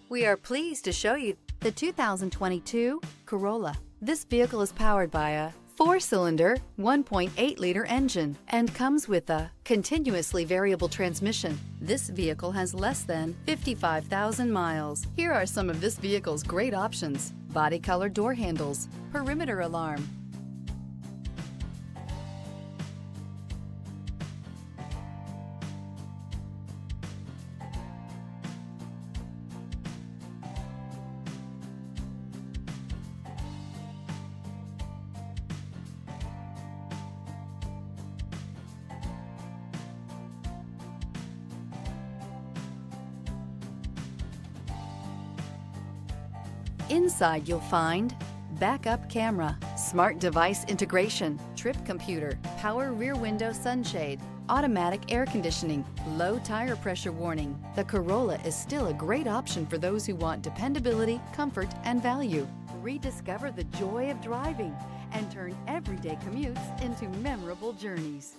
We are pleased to show you the 2022 Corolla. This vehicle is powered by a 4-cylinder, 1.8-liter engine and comes with a continuously variable transmission. This vehicle has less than 55,000 miles. Here are some of this vehicle's great options: body color door handles, perimeter alarm, Inside you'll find backup camera, smart device integration, trip computer, power rear window sunshade, automatic air conditioning, low tire pressure warning. The Corolla is still a great option for those who want dependability, comfort, and value. Rediscover the joy of driving and turn everyday commutes into memorable journeys.